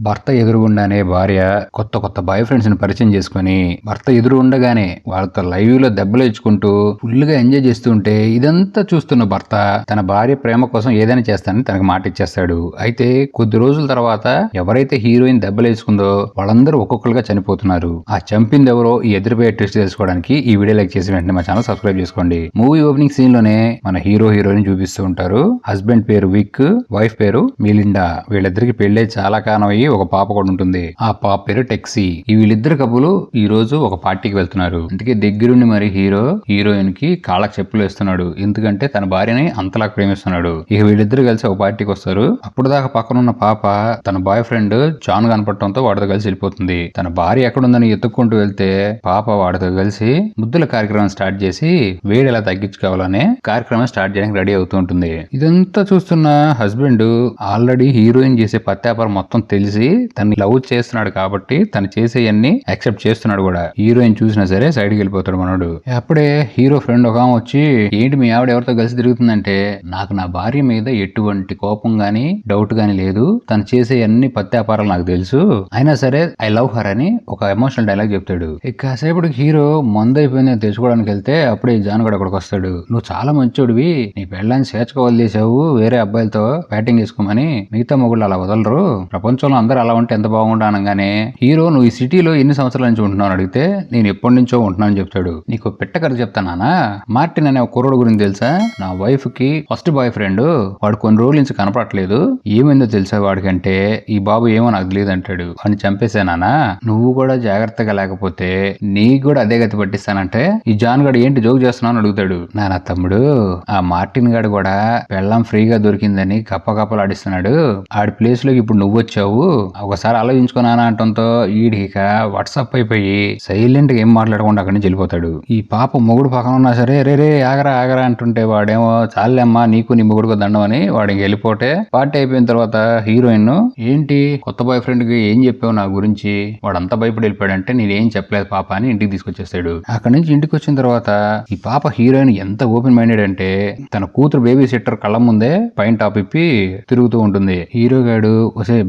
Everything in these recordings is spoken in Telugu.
భర్త ఎదురుగుండానే భార్య కొత్త కొత్త బాయ్ ఫ్రెండ్స్ ని పరిచయం చేసుకుని భర్త ఎదురు ఉండగానే వాళ్ళతో లైవ్ లో దెబ్బలు ఇచ్చుకుంటూ ఫుల్ గా ఎంజాయ్ చేస్తుంటే ఇదంతా చూస్తున్న భర్త తన భార్య ప్రేమ కోసం ఏదైనా చేస్తానని తనకు మాట ఇచ్చేస్తాడు. అయితే కొద్ది రోజుల తర్వాత ఎవరైతే హీరోయిన్ దెబ్బలు వేసుకుందో వాళ్ళందరూ ఒక్కొక్కరుగా చనిపోతున్నారు. ఆ చంపింది ఎవరో ఈ ఎదురుపోయే ట్విస్ట్ తెలుసుకోవడానికి ఈ వీడియో లైక్ చేసి వెంటనే మా ఛానల్ సబ్స్క్రైబ్ చేసుకోండి. మూవీ ఓపెనింగ్ సీన్ లోనే మన హీరో హీరోయిన్ చూపిస్తూ ఉంటారు. హస్బెండ్ పేరు విక్, వైఫ్ పేరు మిలిండా. వీళ్ళిద్దరికి పెళ్లి చాలా కాలం అయ్యి ఒక పాప కూడా ఉంటుంది. ఆ పాప పేరు టెక్సీ. ఈ వీళ్ళిద్దరు కబులు ఈ రోజు ఒక పార్టీకి వెళ్తున్నారు. అందుకే దగ్గరుండి మరి హీరో హీరోయిన్ కి కాళ్ళకు చెప్పులు వేస్తున్నాడు. ఎందుకంటే తన భార్యని అంతలా ప్రేమిస్తున్నాడు. ఇక వీళ్ళిద్దరు కలిసి ఒక పార్టీకి వస్తారు. అప్పుడు దాకా పక్కనున్న పాప తన బాయ్ ఫ్రెండ్ జాన్ కనపడటంతో వాడితో కలిసి వెళ్ళిపోతుంది. తన భార్య ఎక్కడుందని ఎత్తుక్కుంటూ వెళ్తే పాప వాడితో కలిసి ముద్దుల కార్యక్రమం స్టార్ట్ చేసి వేడి ఎలా తగ్గించుకోవాలనే కార్యక్రమం స్టార్ట్ చేయడానికి రెడీ అవుతూ ఉంటుంది. ఇదంతా చూస్తున్న హస్బెండ్ ఆల్రెడీ హీరోయిన్ చేసే పత్యాపారం మొత్తం తెలిసి తన్ని లవ్ చేస్తున్నాడు కాబట్టి తను చేసేయన్ని యాక్సెప్ట్ చేస్తున్నాడు కూడా. హీరోయిన్ చూసినా సరే సైడ్ కి వెళ్ళిపోతాడు మనోడు. అప్పుడే హీరో ఫ్రెండ్ ఒక వచ్చి ఏంటి మీ ఆవిడ ఎవరితో కలిసి తిరుగుతుందంటే నాకు నా భార్య మీద ఎటువంటి కోపం గాని డౌట్ గాని లేదు. తను చేసే అన్ని పత్యాపారాలు నాకు తెలుసు. అయినా సరే ఐ లవ్ హర్ అని ఒక ఎమోషనల్ డైలాగ్ చెప్తాడు. కాసేపటికి హీరో మందు అయిపోయిందని తెచ్చుకోవడానికి వెళ్తే అప్పుడే జాన్ గడు అక్కడికి వస్తాడు. నువ్వు చాలా మంచోడివి, నీ పెళ్ళాన్ని స్వేచ్ఛగా వదిలేసావు వేరే అబ్బాయిలతో బ్యాటింగ్ చేసుకోమని. మిగతా మొగుళ్ళు అలా వదలరు, ప్రపంచంలో అందరూ అలా ఉంటే ఎంత బాగుండా అనగానే హీరో నువ్వు ఈ సిటీలో ఎన్ని సంవత్సరాల నుంచి ఉంటున్నావు అడిగితే నేను ఎప్పటి నుంచో ఉంటున్నాను చెప్తాడు. నీకు పెట్ట కథ చెప్తానా, మార్టిన్ అనే ఒక కుర్రోడు గురించి తెలుసా? నా వైఫ్ కి ఫస్ట్ బాయ్ ఫ్రెండ్, వాడు కొన్ని రోజుల నుంచి కనపడట్లేదు. ఏమైందో తెలుసా వాడికంటే ఈ బాబు ఏమో నాకు తెలియదు అంటాడు. వాడిని చంపేశానా, నువ్వు కూడా జాగ్రత్తగా లేకపోతే నీకు కూడా అదే గతి పట్టిస్తానంటే ఈ జాన్ గడు ఏంటి జోక్ చేస్తున్నావు అని అడుగుతాడు. నా తమ్ముడు ఆ మార్టిన్ గడు కూడా పెళ్ళం ఫ్రీగా దొరికిందని కప్పలాడిస్తున్నాడు. ఆడి ప్లేస్ లోకి ఇప్పుడు నువ్వు వచ్చావు, ఒకసారి ఆలోచించుకున్నానా అంటంతో ఈడిక వాట్సాప్ అయిపోయి సైలెంట్ గా ఏం మాట్లాడకుండా అక్కడి నుంచి వెళ్ళిపోతాడు. ఈ పాప మొగుడు పక్కన ఉన్నా సరే రే ఆగరా ఆగరా అంటుంటే వాడేమో చాలేమ్మా నీకు నీ మొగుడుకు దండం అని వాడు వెళ్ళిపోతే పార్టీ అయిపోయిన తర్వాత హీరోయిన్ ఏంటి కొత్త బాయ్ ఫ్రెండ్ కి ఏం చెప్పావు నా గురించి, వాడంతా భయపడి వెళ్ళిపోయాడంటే నేనేం చెప్పలేదు పాప అని ఇంటికి తీసుకొచ్చేస్తాడు. అక్కడి నుంచి ఇంటికి వచ్చిన తర్వాత ఈ పాప హీరోయిన్ ఎంత ఓపెన్ మైండెడ్ అంటే తన కూతురు బేబీ సిట్టర్ కళ్ళ ముందే పైన టాప్ ఇప్పి తిరుగుతూ ఉంటుంది. హీరో గాడు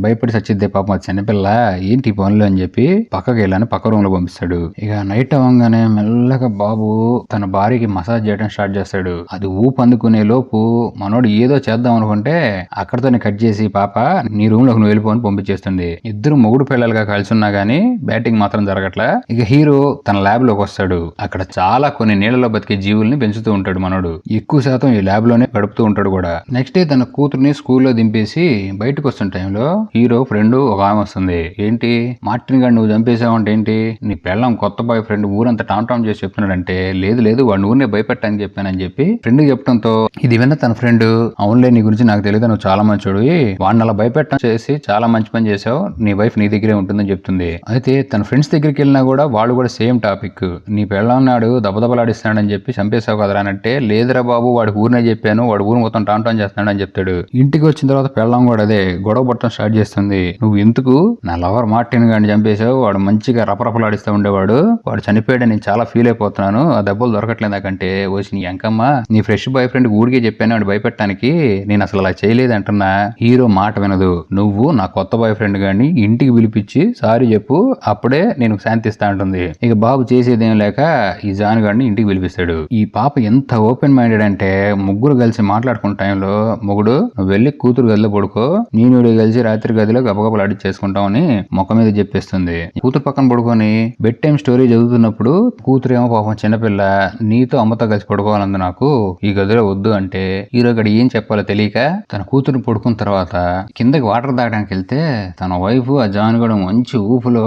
భయపడి సచ్చిద్దే పాపం అది చిన్నపిల్ల ఏంటి పనులు అని చెప్పి పక్కకి వెళ్ళని పక్క రూమ్ లో పంపిస్తాడు. ఇక నైట్ అవ్వగానే మెల్లగా బాబు తన భార్యకి మసాజ్ చేయడం స్టార్ట్ చేస్తాడు. అది ఊపు అందుకునే లోపు మనోడు ఏదో చేద్దాం అనుకుంటే అక్కడతోనే కట్ చేసి పాప నీ రూమ్ లోకి నువ్వు వెళ్ళిపోని పంపించేస్తుంది. ఇద్దరు మొగుడు పిల్లలుగా కలిసి ఉన్నా గానీ బ్యాటింగ్ మాత్రం జరగట్లా. ఇక హీరో తన ల్యాబ్ లోకి వస్తాడు. అక్కడ చాలా కొన్ని నీళ్లలో బతికే జీవుల్ని పెంచుతూ ఉంటాడు మనోడు. ఎక్కువ శాతం ఈ ల్యాబ్ లోనే గడుపుతూ ఉంటాడు కూడా. నెక్స్ట్ డే తన కూతుర్ని స్కూల్లో దింపేసి బయటకు వస్తున్న టైంలో హీరో ఫ్రెండ్ ఒక ఆమె వస్తుంది. ఏంటి మార్టిన్ గారు నువ్వు చంపేసావంటే ఏంటి, నీ పెళ్ళం కొత్త బాయ్ ఫ్రెండ్ ఊరంతా టామ్ చేసి చెప్తున్నాడంటే లేదు వాడిని ఊరినే భయపెట్టని చెప్పానని చెప్పి ఫ్రెండ్ చెప్పడంతో ఇది విన్న తన ఫ్రెండ్ అవునులే నీ గురించి నాకు తెలియదు, నువ్వు చాలా మంచోడివి, వాడిని అలా భయపెట్టడం చేసి చాలా మంచి పని చేసావు, నీ వైఫ్ నీ దగ్గరే ఉంటుందని చెప్తుంది. అయితే తన ఫ్రెండ్స్ దగ్గరికి వెళ్ళినా కూడా వాళ్ళు కూడా సేమ్ టాపిక్, నీ పెళ్ళం నాడు దెబ్బలాడిస్తున్నాడని చెప్పి చంపేసావు కదరా అంటే లేదురా బాబు వాడి ఊరినే చెప్పాను, వాడు ఊరు మొత్తం టామ్ చేస్తున్నాడు అని చెప్తాడు. ఇంటికి వచ్చిన తర్వాత పెళ్ళం కూడా అదే గొడవ పట్టడం స్టార్ట్ చేస్తుంది. నువ్వు ఎందుకు నా లవర్ మార్టిన్ గారిని చంపేశావు, వాడు మంచిగా రపరపలాడిస్తూ ఉండేవాడు, వాడు చనిపోయాడని నేను చాలా ఫీల్ అయిపోతున్నాను, ఆ దెబ్బలు దొరకట్లేదు నాకంటే వచ్చి నీ అంకమ్మ నీ ఫ్రెష్ బాయ్ ఫ్రెండ్ ఊడికే చెప్పాను వాడు భయపెట్టడానికి, నేను అసలు అలా చేయలేదు అంటున్నా. హీరో మాట వినదు. నువ్వు నా కొత్త బాయ్ ఫ్రెండ్ గారిని ఇంటికి పిలిపించి సారీ చెప్పు, అప్పుడే నేను శాంతిస్తా అంటుంది. ఇక బాబు చేసేదేం లేక ఈ జాన్ గారిని ఇంటికి పిలిపిస్తాడు. ఈ పాప ఎంత ఓపెన్ మైండెడ్ అంటే ముగ్గురు కలిసి మాట్లాడుకున్న టైంలో మొగుడు నువ్వు వెళ్ళి కూతురు గదిలో పడుకో, నేను కలిసి రాత్రి గదిలో గబగబలు అడిగి చేసుకుంటామని మొక్క మీద చెప్పేస్తుంది. కూతురు పక్కన పడుకొని బెడ్ టైం స్టోరీ చదువుతున్నప్పుడు కూతురు ఏమో పాపం చిన్నపిల్ల నీతో అమ్మతో కలిసి పడుకోవాలంది, నాకు ఈ గదిలో వద్దు అంటే హీరో గడి ఏం చెప్పాలో తెలియక తన కూతురు పడుకున్న తర్వాత కిందకి వాటర్ తాగడానికి వెళ్తే తన వైఫ్ ఆ జాన్ కూడా మంచి ఊపులో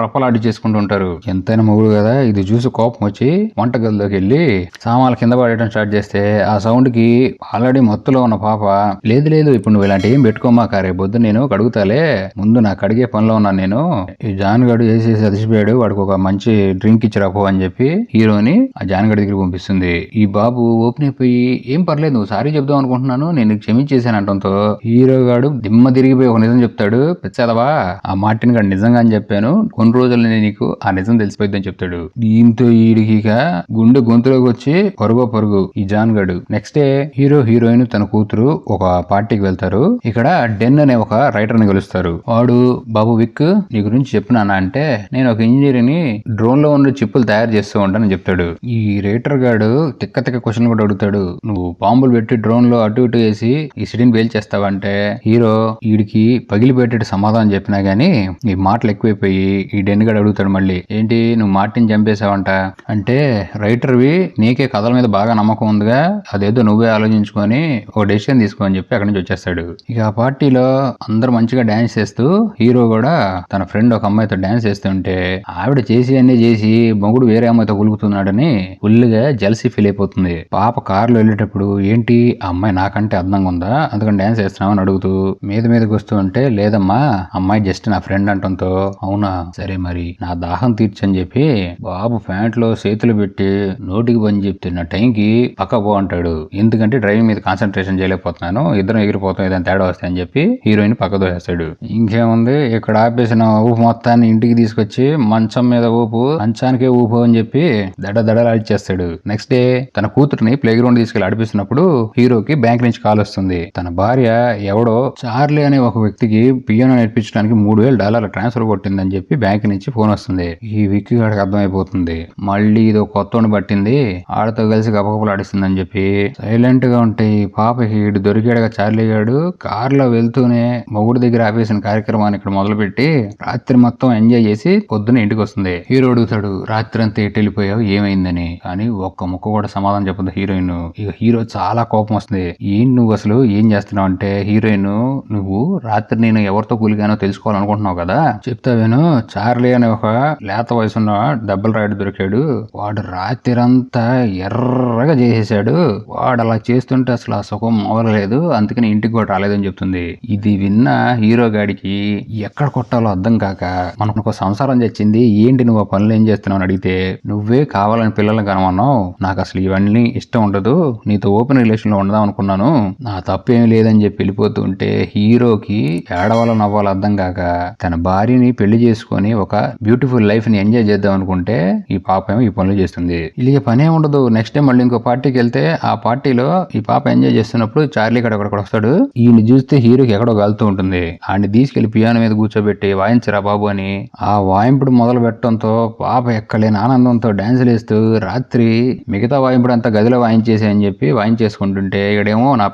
రప్పలాడి చేసుకుంటూ ఉంటారు. ఎంతైనా మొగుడు కదా, ఇది చూసి కోపం వచ్చి వంట గదిలోకి వెళ్ళి సామాన్లు కింద పడేయడం స్టార్ట్ చేస్తే ఆ సౌండ్ కి ఆల్రెడీ మత్తులో ఉన్న పాప లేదు ఇప్పుడు నువ్వు ఇలాంటి ఏం పెట్టుకోమాక, రేపు పొద్దు నేను కడుగుతాలే, ముందు నాకు కడిగే పనిలో ఉన్నాను నేను. ఈ జాన్ గడు వేసేసి అదిసిపోయాడు, వాడికి ఒక మంచి డ్రింక్ ఇచ్చి రాపో అని చెప్పి హీరోని ఆ జాన్ గడి దగ్గర పంపిస్తుంది. ఈ బాబు ఓపెన్ అయిపోయి ఏం పర్లేదు నువ్వు సారీ చెప్దాం అనుకుంటున్నాను, నేను క్షమించేసాను అంటంతో హీరో గాడు దిమ్మ తిరిగిపోయి ఒక నిజం చెప్తాడు. పెచ్చదవా ఆ మార్టిన్ గాడు నిజంగా అని చెప్పాను, కొన్ని రోజులు నీకు ఆ నిజం తెలిసిపోయిందని చెప్తాడు. దీంతో ఈడికి గుండె గొంతులోకి వచ్చి పరుగు ఈ జాన్ గడు. నెక్స్ట్ డే హీరోయిన్ తన కూతురు ఒక పార్టీకి వెళ్తారు. ఇక్కడ డెన్ అనే ఒక రైటర్ ని కలుస్తారు. వస్తారు. వాడు బాబు విక్ నీ గురించి చెప్పినానా అంటే నేను ఒక ఇంజనీర్ ని డ్రోన్ లో ఉన్న చిప్పులు తయారు చేస్తూ ఉంటానని చెప్తాడు. ఈ రేటర్ గాడు తిక్క తిక్క క్వశ్చన్ కూడా అడుగుతాడు. నువ్వు బాంబులు పెట్టి డ్రోన్ లో అటు ఇటు వేసి ఈ సిటీని పేల్చేస్తావంటే హీరో వీడికి పగిలిపెట్టేటి సమాధానం చెప్పినా గానీ ఈ మాటలు ఎక్కువైపోయి ఈ డెన్ గడు అడుగుతాడు మళ్ళీ ఏంటి నువ్వు మార్టిన్ చంపేశావంట అంటే రైటర్వి నీకే కథల మీద బాగా నమ్మకం ఉందిగా అదేదో నువ్వే ఆలోచించుకొని ఒక డెసిషన్ తీసుకో అని చెప్పి అక్కడి నుంచి వచ్చేస్తాడు. ఇక ఆ పార్టీలో అందరూ మంచిగా డాన్స్ చేస్తూ హీరో కూడా తన ఫ్రెండ్ ఒక అమ్మాయితో డాన్స్ చేస్తుంటే ఆవిడ చేసి అన్ని చేసి మొగుడు వేరే అమ్మాయితో కులుకుతున్నాడని ఫుల్గా జెలసీ ఫీల్ అయిపోతుంది. పాప కారులో వెళ్ళేటప్పుడు ఏంటి ఆ అమ్మాయి నాకంటే అందంగా ఉందా అందుకని డాన్స్ చేస్తున్నామని అడుగుతూ మీదకి వస్తూ ఉంటే లేదమ్మా అమ్మాయి జస్ట్ నా ఫ్రెండ్ అంటంతో అవునా సరే మరి నా దాహం తీర్చని చెప్పి బాబు ప్యాంట్ లో చేతులు పెట్టి నోటికి పని చెప్తున్న టైంకి పక్క పో అంటాడు. ఎందుకంటే డ్రైవింగ్ మీద కాన్సన్ట్రేషన్ చేయలేకపోతున్నాను ఇద్దరం ఎగిరిపోతాం ఏదైనా తేడా వస్తాయి అని చెప్పి హీరోయిన్ పక్క దోసేస్తాడు. ఇంకేముంది ఇక్కడ ఆపేసిన ఊపు మొత్తాన్ని ఇంటికి తీసుకొచ్చి మంచం మీద ఊపు మంచానికే ఊపు అని చెప్పి దడదడలాడిచ్చేస్తాడు. నెక్స్ట్ డే తన కూతురుని ప్లే గ్రౌండ్ తీసుకెళ్లి ఆడిపిస్తున్నప్పుడు హీరోకి బ్యాంక్ నుంచి కాల్ వస్తుంది. తన భార్య ఎవడో చార్లీ అనే ఒక వ్యక్తికి పియానో నేర్పించడానికి $3,000 ట్రాన్స్ఫర్ కొట్టిందని చెప్పి బ్యాంక్ నుంచి ఫోన్ వస్తుంది. ఈ విక్కీ గాడికి అర్థమైపోతుంది మళ్ళీ ఇదో కొత్తని పట్టింది ఆడతో కలిసి గబగబలు ఆడిస్తుందని చెప్పి సైలెంట్ గా ఉంటే ఈ పాపకి ఇటు దొరికాడుగా చార్లీ గాడు కారులో వెళ్తూనే మొగుడు దగ్గర ఆపేసిన కార్యక్రమాన్ని ఇక్కడ మొదలుపెట్టి రాత్రి మొత్తం ఎంజాయ్ చేసి పొద్దున ఇంటికి వస్తుంది. హీరో అడుగుతాడు రాత్రి అంతా ఎటు వెళ్ళిపోయావు ఏమైందని కానీ ఒక్క ముక్క కూడా సమాధానం చెప్పదు హీరోయిన్. ఇక హీరో చాలా కోపం వస్తుంది. ఏం నువ్వు అసలు ఏం చేస్తున్నావు అంటే హీరోయిన్ నువ్వు రాత్రి నేను ఎవరితో కూలిగానో తెలుసుకోవాలనుకుంటున్నావు కదా చెప్తావేను చార్లీ అనే ఒక లేత వయసున్న దెబ్బల రాయుడు దొరికాడు వాడు రాత్రంతా ఎర్రగా చేసేసాడు వాడు అలా చేస్తుంటే అసలు ఆ సుఖం మొదలలేదు అందుకని ఇంటికి కూడా రాలేదని చెప్తుంది. ఇది విన్న హీరో గాడికి ఎక్కడ కొట్టాలో అర్థం కాక మనకు సంసారం చచ్చింది ఏంటి నువ్వు ఆ పనులు ఏం చేస్తున్నావు అని అడిగితే నువ్వే కావాలని పిల్లల్ని కనమన్నావు నాకు అసలు ఇవన్నీ ఇష్టం ఉండదు నీతో ఓపెన్ రిలేషన్ లో ఉండదాం అనుకున్నాను నా తప్పేమీ లేదని చెప్పి వెళ్ళిపోతూ ఉంటే హీరోకి ఏడవాలో నవ్వాలో అర్థం కాక తన భార్యని పెళ్లి చేసుకుని ఒక బ్యూటిఫుల్ లైఫ్ ని ఎంజాయ్ చేద్దాం అనుకుంటే ఈ పాప ఏమో ఈ పనులు చేస్తుంది. ఇలాగ పనే ఉండదు. నెక్స్ట్ డే మళ్ళీ ఇంకో పార్టీకి వెళ్తే ఆ పార్టీలో ఈ పాప ఎంజాయ్ చేస్తున్నప్పుడు చార్లీ అక్కడ వస్తాడు. ఈయన చూస్తే హీరోకి ఎక్కడో గాలుతూ ఉంటుంది. ఆయన తీసుకెళ్లి పియానో మీద కూర్చోబెట్టి వాయించరా బాబు అని ఆ వాయింపుడు మొదలు పెట్టడంతో పాప ఎక్కలేని ఆనందంతో డాన్సులు వేస్తూ రాత్రి మిగతా వాయింపుడు అంతా గదిలో వాయించేసి అని చెప్పి వాయించేసుకుంటుంటే ఇక్కడేమో నా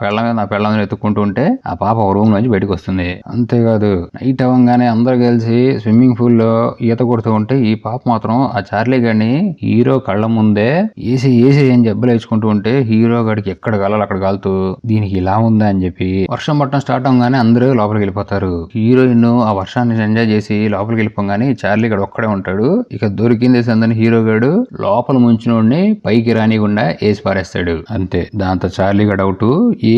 పెళ్ళం ఎత్తుక్కుంటూ ఉంటే ఆ పాప ఒక రూమ్ నుంచి బయటకు వస్తుంది. అంతేకాదు నైట్ అవ్వగానే అందరు కలిసి స్విమ్మింగ్ పూల్ లో ఈత కొడుతూ ఉంటే ఈ పాప మాత్రం ఆ చార్లీ గారిని హీరో కళ్ళ ముందే ఏసి అని జబ్బులు వేసుకుంటూ ఉంటే హీరో గడికి ఎక్కడ గాలాలి అక్కడ గాలుతూ దీనికి ఇలా ఉందా అని చెప్పి వర్షం పట్టడం స్టార్ట్ అవగానే అందరూ లోపలికి వెళ్ళిపోతారు. హీరోయిన్ ఆ వర్షాన్ని ఎంజాయ్ చేసి లోపలికి వెళ్ళిపోగానే చార్లీ గడు ఒక్కడే ఉంటాడు. ఇక దొరికింది సందని హీరో గడు లోపల ముంచినోడిని పైకి రానికుండా వేసి పారేస్తాడు. అంతే దాంతో చార్లీ గడు అవుట్. ఏ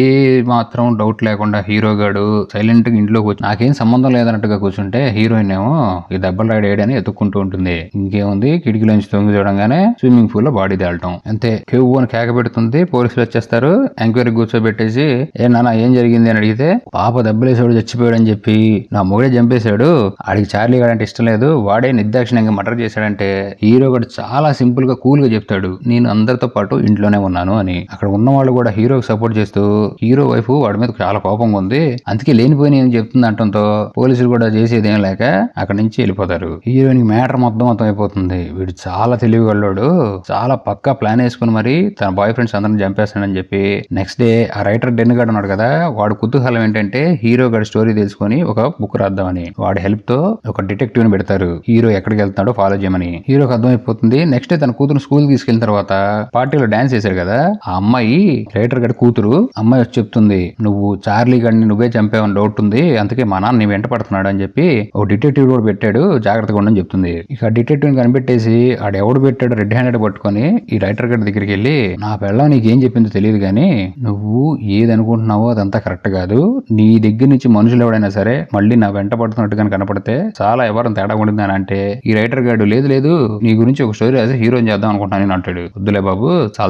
మాత్రం డౌట్ లేకుండా హీరో గడు సైలెంట్ గా ఇంట్లో కూర్చు నాకేం సంబంధం లేదన్నట్టుగా కూర్చుంటే హీరోయిన్ ఏమో ఈ దెబ్బలు రాయడని ఎత్తుక్కుంటూ ఉంటుంది. ఇంకేముంది కిటికీలోంచి తొంగి చూడంగానే స్విమ్మింగ్ పూల్ లో బాడీ తేలటం అంతే. కేవ్ అని కేక పెడుతుంది. పోలీసులు వచ్చేస్తారు. ఎంక్వైరీ కూర్చోబెట్టేసి ఏ నాన్న ఏం జరిగింది అని అడిగితే పాప దెబ్బలేసాడు చచ్చిపోయాడు అని చెప్పి నా మొగుడే చంపేశాడు ఆడికి చార్లీ గాడు అంటే ఇష్టం లేదు వాడే నిర్దాక్షిణ్యంగా మర్డర్ చేశాడంటే హీరో గడు చాలా సింపుల్ గా కూల్ గా చెప్తాడు నేను అందరితో పాటు ఇంట్లోనే ఉన్నాను అని. అక్కడ ఉన్న వాళ్ళు కూడా హీరోకి సపోర్ట్ చేస్తూ హీరో వైఫ్ వాడి మీద చాలా కోపంగా ఉంది అందుకే లేనిపోయిన ఏం చెప్తుంది అంటంతో పోలీసులు కూడా చేసేది ఏం లేక అక్కడి నుంచి వెళ్ళిపోతారు. హీరోయిన్ మ్యాటర్ మొత్తం అయిపోతుంది. వీడు చాలా తెలివిగల్లోడు చాలా పక్కా ప్లాన్ వేసుకుని మరి తన బాయ్ ఫ్రెండ్స్ అందరిని చంపేస్తాడని చెప్పి నెక్స్ట్ డే ఆ రైటర్ డెన్ గాడు ఉన్నాడు కదా వాడు కుతూహలం ఏంటంటే హీరో గడి స్టోరీ తెలుసుకుని ఒక బుక్ రాద్దామని వాడి హెల్ప్ తో ఒక డిటెక్టివ్ ని పెడతారు. హీరో ఎక్కడికి వెళ్తాడో ఫాలో చేయమని. హీరోకి అర్థమైపోతుంది. నెక్స్ట్ డే తన కూతురు స్కూల్ తీసుకెళ్లిన తర్వాత పార్టీలో డాన్స్ చేశాడు కదా ఆ అమ్మాయి రైటర్ గడి కూతురు అమ్మాయి వచ్చి చెప్తుంది నువ్వు చార్లీ గడిని నువ్వే చంపావని డౌట్ ఉంది అందుకే మా నాన్న నీ వెంట పడుతున్నాడు అని చెప్పి ఒక డిటెక్టివ్ కూడా పెట్టాడు జాగ్రత్తగా ఉండని చెప్తుంది. ఇక డిటెక్టివ్ ని కనిపెట్టేసి ఆడు ఎవడు పెట్టాడు రెడ్ హ్యాండెడ్ పట్టుకొని ఈ రైటర్ గడి దగ్గరికి వెళ్ళి నా పెళ్ళం నీకేం చెప్పిందో తెలియదు కానీ నువ్వు ఏది అనుకుంటున్నావో అదంతా కరెక్ట్ కాదు నీ దగ్గర నుంచి మనుషులు ఎవడైనా సరే మళ్ళీ నా వెంట పడుతున్నట్టుగా కనపడితే చాలా ఎవరం తేడా ఉంటుంది అని అంటే ఈ రైటర్ గాడు లేదు నీ గురించి ఒక స్టోరీ రాసి హీరోని చేద్దాం అనుకుంటున్నాను అంటాడు. వద్దులే బాబు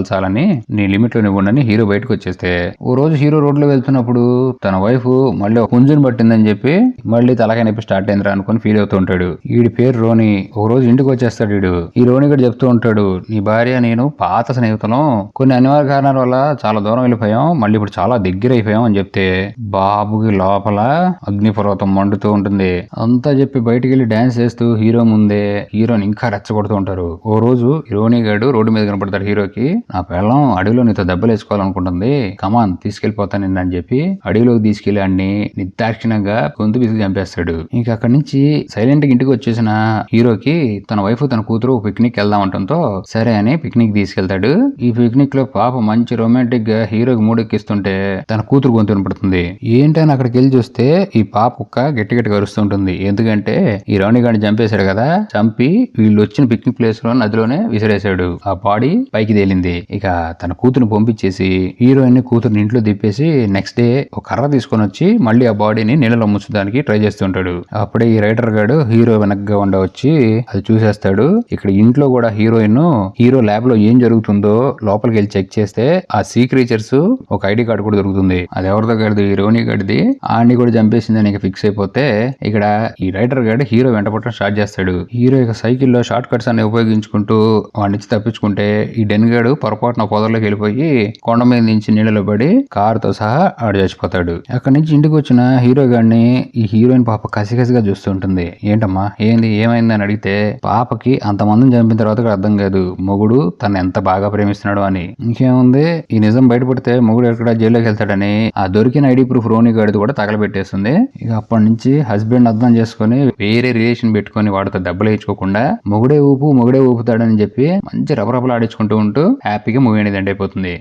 చాలని నీ లిమిట్ లో ఇవ్వండి హీరో బయటకు వచ్చేస్తే ఓ రోజు హీరో రోడ్ లో వెళ్తున్నప్పుడు తన వైఫ్ మళ్ళీ ఒక పుంజుని పట్టిందని చెప్పి మళ్ళీ తలకాయ నొప్పి స్టార్ట్ అయిందిరా అనుకుని ఫీల్ అవుతూ ఉంటాడు. వీడి పేరు రోని. ఒక రోజు ఇంటికి వచ్చేస్తాడు వీడు. ఈ రోని కూడా చెప్తూ ఉంటాడు నీ భార్య నేను పాత స్నేహితులం కొన్ని అనివార్య కారణాల వల్ల చాలా దూరం వెళ్ళిపోయాం మళ్ళీ ఇప్పుడు చాలా దగ్గర అయిపోయాం అని చెప్తే బాబుకి లోపల అగ్నిపర్వతం మండుతూ ఉంటుంది. అంతా చెప్పి బయటికి వెళ్లి డాన్స్ చేస్తూ హీరో ముందే హీరోని ఇంకా రెచ్చగొడుతూ ఉంటారు. ఓ రోజు హీరోని గాడు రోడ్డు మీద కనపడతాడు హీరోకి. నా పెళ్ళం అడవిలో నీతో దెబ్బలు వేసుకోవాలనుకుంటుంది, కమాన్ తీసుకెళ్లిపోతాను నిన్ను అని చెప్పి అడవిలోకి తీసుకెళ్లి అన్ని నిర్దాక్షిణ్యంగా గొంతు పిసికి చంపేస్తాడు. ఇంకా అక్కడి నుంచి సైలెంట్ గా ఇంటికి వచ్చేసిన హీరోకి తన వైఫ్ తన కూతురు పిక్నిక్ వెళ్దాం అంటంతో సరే అని పిక్నిక్ తీసుకెళ్తాడు. ఈ పిక్నిక్ లో పాప మంచి రొమాంటిక్ గా హీరోకి మూడెక్కిస్తుంటే తన కూతురు గొంతు వినపడుతుంది. ఏంటని అక్కడికి వెళ్ళి చూస్తే ఈ పాప కుక్క గట్టి గట్టిగా అరుస్తుంటుంది. ఎందుకంటే ఈ రౌణి గాడిని చంపేశాడు కదా, చంపి వీళ్ళు వచ్చిన పిక్నిక్ ప్లేస్ లో నదిలోనే విసిరేశాడు. ఆ బాడీ పైకి తేలింది. ఇక తన కూతురుని పంపించేసి హీరోయిన్ కూతురుని ఇంట్లో దిప్పేసి నెక్స్ట్ డే ఒక కర్ర తీసుకొని వచ్చి మళ్ళీ ఆ బాడీని నీళ్ళలో ముంచడానికి ట్రై చేస్తుంటాడు. అప్పుడే ఈ రైటర్ గాడు హీరో వెనక్గా ఉండ వచ్చి అది చూసేస్తాడు. ఇక్కడ ఇంట్లో కూడా హీరో ల్యాబ్ లో ఏం జరుగుతుందో లోపలికి వెళ్ళి చెక్ చేస్తే ఆ సీ క్రీచర్స్ ఒక ఐడి కార్డు కూడా దొరుకుతుంది. అది ఎవరిదో గడిది, హీరోని గడిది. ఆడిని కూడా చంపేసిందని ఇక ఫిక్స్ అయిపోతే ఇక్కడ ఈ రైటర్ గాడు హీరో వెంట పట్టడం స్టార్ట్ చేస్తాడు. హీరో ఇక సైకిల్లో షార్ట్ కట్స్ అన్ని ఉపయోగించుకుంటూ వాడి నుంచి తప్పించుకుంటే ఈ డెన్ గాడు పొరపాటున పొదల్లోకి వెళ్ళిపోయి కొండ మీద నుంచి నీళ్ళలో పడి కారుతో సహా ఆడు చచ్చిపోతాడు. అక్కడి నుంచి ఇంటికి వచ్చిన హీరో గాడిని ఈ హీరోయిన్ పాప కసిగా చూస్తూ ఉంటుంది. ఏంటమ్మా ఏమైంది అని అడిగితే పాపకి అంతమందిని చంపిన తర్వాత అర్థం కాదు మొగుడు తను ఎంత బాగా ప్రేమిస్తున్నాడు అని. ఇంకేముంది, ఈ నిజం బయటపడితే మొగుడు ఎక్కడ జైల్లోకి వెళ్తాడని ఆ దొరికిన ఐడి ప్రూఫ్ రోని గాడిది కూడా తగలబెట్టేస్తుంది. ఇక అప్పటి నుంచి హస్బెండ్ అర్థం చేసుకుని వేరే రిలేషన్ పెట్టుకుని వాడితో దెబ్బలు వేయించుకోకుండా మొగుడే ఊపుతాడని చెప్పి మంచి రపరపలు ఆడించుకుంటూ ఉంటూ హ్యాపీగా మూవీ అనేది ఎండ్ అయిపోతుంది.